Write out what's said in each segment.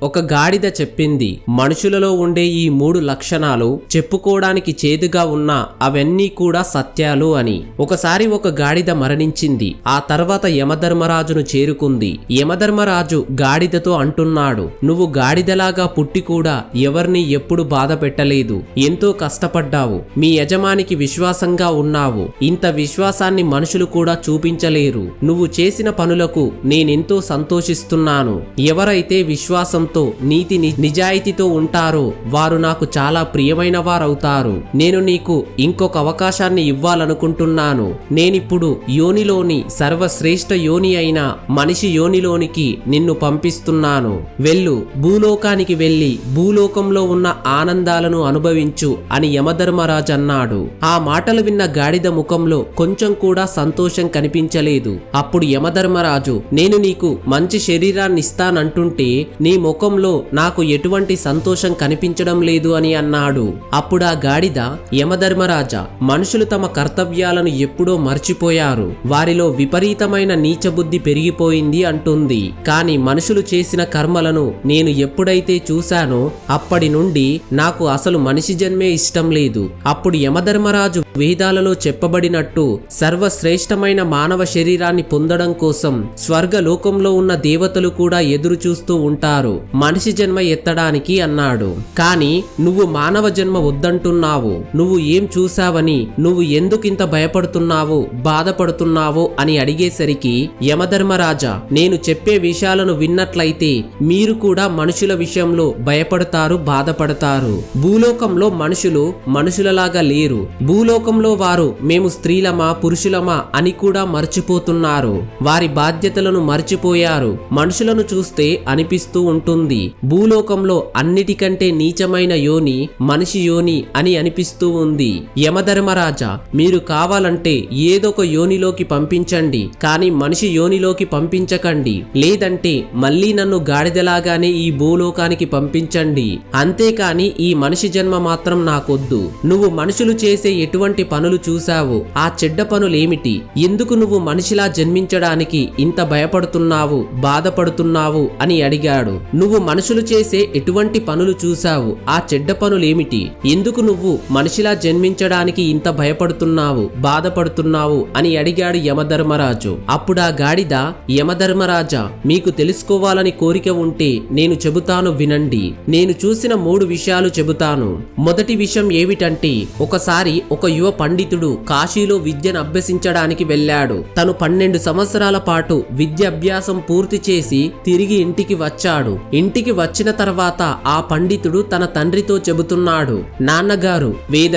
ఒక గాడిద చెప్పింది, మనుషులలో ఉండే ఈ 3 లక్షణాలు చెప్పుకోవడానికి చేదుగా ఉన్నా అవన్నీ కూడా సత్యాలు అని. ఒకసారి ఒక గాడిద మరణించింది. ఆ తర్వాత యమధర్మరాజును చేరుకుంది. యమధర్మరాజు గాడిదతో అంటున్నాడు, నువ్వు గాడిదలాగా పుట్టి కూడా ఎవరిని ఎప్పుడు బాధ పెట్టలేదు. ఎంతో కష్టపడ్డావు. మీ యజమానికి విశ్వాసంగా ఉన్నావు. ఇంత విశ్వాసాన్ని మనుషులు కూడా చూపించలేరు. నువ్వు చేసిన పనులకు నేనెంతో సంతోషిస్తున్నాను. ఎవరైతే విశ్వాసంతో నీతి నిజాయితీతో ఉంటారో వారు నాకు చాలా ప్రియమైన వారవుతారు. నేను నీకు ఇంకొక అవకాశాన్ని ఇవ్వాలనుకుంటున్నాను. నేనిప్పుడు యోనిలోని సర్వశ్రేష్ఠ యోని అయిన మనిషి యోనిలోనికి నిన్ను పంపిస్తున్నాను. వెళ్ళు, భూలోకానికి వెళ్ళి భూలోకంలో ఉన్న ఆనందాలను అనుభవించు అని యమధర్మరాజు అన్నాడు. ఆ మాటలు విన్న గాడిద ముఖంలో కొంచెం కూడా సంతోషం కనిపించలేదు. అప్పుడు యమధర్మరాజు, నేను నీకు మంచి శరీరాన్ని ఇస్తానంటుంటే నీ ముఖంలో నాకు ఎటువంటి సంతోషం కనిపించడం లేదు అని అన్నాడు. అప్పుడు ఆ గాడిద, యమధర్మరాజా, మనుషులు తమ కర్తవ్యాలను ఎప్పుడో మర్చిపోయారు. వారిలో విపరీతమైన నీచబుద్ధి పెరిగిపోయింది అంటుంది. కాని మనుషులు చేసిన కర్మలను నేను ఎప్పుడైతే చూశానో అప్పటి నుండి నాకు అసలు మనిషి జన్మే ఇష్టం లేదు. అప్పుడు యమధర్మరాజు వేదాలలో చెప్పబడినట్టు సర్వశ్రేష్టమైన మానవ శరీరాన్ని పొందడం కోసం స్వర్గలోకంలో ఉన్న దేవతలు కూడా ఎదురు చూస్తూ ఉంటారు మనిషి జన్మ ఎత్తడానికి అన్నాడు. కాని నువ్వు మానవ జన్మ వద్దంటున్నావు. నువ్వు ఏం చూశావని, నువ్వు ఎందుకింత భయపడుతున్నావు, బాధపడుతున్నావు అని అడిగేసరికి, యమధర్మరాజా, నేను చెప్పే విషయాలను విన్నట్లయితే మీరు కూడా మనుషుల విషయంలో భయపడతారు, బాధపడతారు. భూలోకంలో మనుషులు మనుషులలాగా లేరు. భూలోకంలో వారు మేము స్త్రీలమా పురుషులమా అని కూడా మర్చిపోతున్నారు. వారి బాధ్యతలను మర్చిపోయారు. మనుషులను చూస్తే అనిపిస్తూ ఉంటుంది, భూలోకంలో అన్నిటికంటే నీచమైన యోని మనిషి యోని అని అనిపిస్తూ ఉంది. యమధర్మరాజా, మీరు కావాలంటే ఏదొక యోనిలోకి పంపించండి, కానీ మనిషి యోనిలోకి పంపించకండి. లేదంటే మళ్ళీ నన్ను గాడిదలాగానే ఈ భూలోకానికి పంపించండి. అంతేకాని ఈ మనిషి జన్మ మాత్రం నాకొద్దు. నువ్వు మనుషులు చేసే ఎటువంటి పనులు చూశావు? ఆ చెడ్డ పనులేమిటి? ఎందుకు నువ్వు మనిషిలా జన్మించడానికి ఇంత భయపడుతున్నావు, బాధపడుతున్నావు అని అడిగాడు. నువ్వు మనుషులు చేసే ఎటువంటి పనులు చూశావు? ఆ చెడ్డ పనులేమిటి? ఎందుకు నువ్వు మనిషిలా జన్మించడానికి ఇంత భయపడుతున్నావు, బాధపడుతున్నావు అని అడిగాడు యమధర్మరాజు. అప్పుడు ఆ గాడిద, యమధర్మరాజా, మీకు తెలుసుకోవాలని కోరిక ఉంటే నేను చెబుతాను వినండి. నేను చూసిన 3 విషయాలు చెబుతాను. మొదటి విషయం ఏమిటంటే, ఒకసారి ఒక యువ పండితుడు కాశీలో విద్యను అభ్యసించడానికి వెళ్ళాడు. తను 12 సంవత్సరాల పాటు విద్య అభ్యాసం పూర్తి చేసి తిరిగి ఇంటికి వచ్చాడు. ఇంటికి వచ్చిన తర్వాత ఆ పండితుడు తన తండ్రితో చెబుతున్నాడు, నాన్నగారు,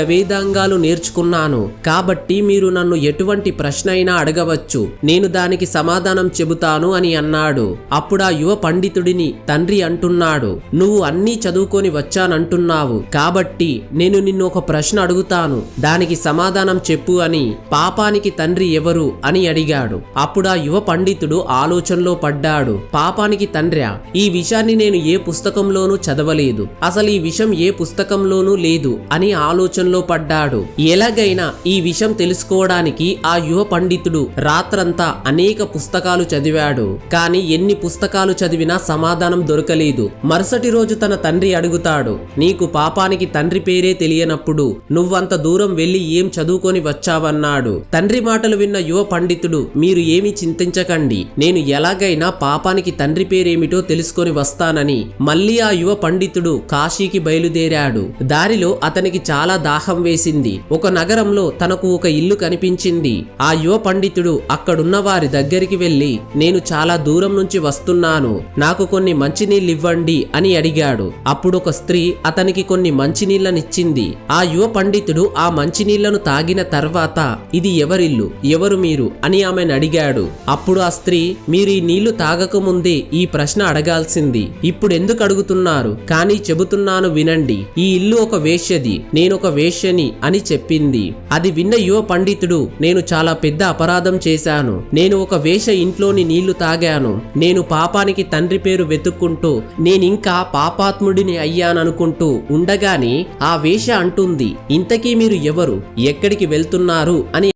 వేదాంగాలు నేర్చుకున్నాను కాబట్టి మీరు నన్ను ఎటువంటి ప్రశ్న అయినా అడగవచ్చు. నేను దానికి సమాధానం చెబుతాను అని అన్నాడు. అప్పుడు ఆ యువ పండితుడిని తండ్రి అంటున్నాడు, నువ్వు అన్నీ చదువుకొని వచ్చానంటున్నావు కాబట్టి నేను నిన్ను ఒక ప్రశ్న అడుగుతాను, దానికి సమాధానం చెప్పు అని. పాపానికి తండ్రి ఎవరు అని అడిగాడు. అప్పుడు ఆ యువ పండితుడు ఆలోచనలో పడ్డాడు. పాపానికి తండ్రా? ఈ విషయాన్ని నేను ఏ పుస్తకంలోనూ చదవలేదు. అసలు ఈ విషయం ఏ పుస్తకంలోనూ లేదు అని ఆలోచనలో పడ్డాడు. ఎలాగైనా ఈ విషయం తెలుసుకోవడానికి ఆ యువ పండితుడు రాత్రంతా అనేక పుస్తకాలు చదివాడు. కానీ ఎన్ని పుస్తకాలు చదివినా సమాధానం దొరకలేదు. మరుసటి రోజు తన తండ్రి అడుగుతాడు, నీకు పాపానికి తండ్రి పేరే తెలియనప్పుడు నువ్వంత దూరం వెళ్లి ఏం చదువుకొని వచ్చావన్నాడు. తండ్రి మాటలు విన్న యువ పండితుడు, మీరు ఏమీ చింతించకండి, నేను ఎలాగైనా పాపానికి తండ్రి పేరేమిటో తెలుసుకొని వస్తానని మళ్ళీ ఆ యువ పండితుడు కాశీకి బయలుదేరాడు. దారిలో అతనికి చాలా దాహం వేసింది. ఒక నగరంలో తనకు ఒక ఇల్లు కనిపించింది. ఆ యువ పండితుడు అక్కడున్న వారి దగ్గరికి వెళ్లి, నేను చాలా దూరం నుంచి వస్తున్నాను, నాకు కొన్ని మంచినీళ్ళివ్వండి అని అడిగాడు. అప్పుడు ఒక స్త్రీ అతనికి కొన్ని మంచినీళ్ళనిచ్చింది. ఆ యువ పండితుడు ఆ మంచినీళ్లను తాగిన తర్వాత, ఇది ఎవరిల్లు, ఎవరు మీరు అని ఆమెను అడిగాడు. అప్పుడు ఆ స్త్రీ, మీరు ఈ నీళ్లు తాగకముందే ఈ ప్రశ్న అడగాల్సింది, ఇప్పుడు ఎందుకు అడుగుతున్నారు? కానీ చెబుతున్నాను వినండి, ఈ ఇల్లు ఒక వేశ్యది, నేనొక వేశ్యని అని చెప్పింది. అది విన్న యువ పండితుడు, నేను చాలా పెద్ద అపరాధం చేశాను, నేను ఒక వేశ్య ఇంట్లోని నీళ్లు తాగాను, నేను పాపానికి తండ్రి పేరు వెతుక్కుంటూ నేనింకా పాపాత్ముడిని అయ్యాననుకుంటూ ఉండగానే ఆ వేశ్య అంటుంది, ఇంతకీ మీరు ఎవరు, ఎక్కడికి వెళ్తున్నారు అని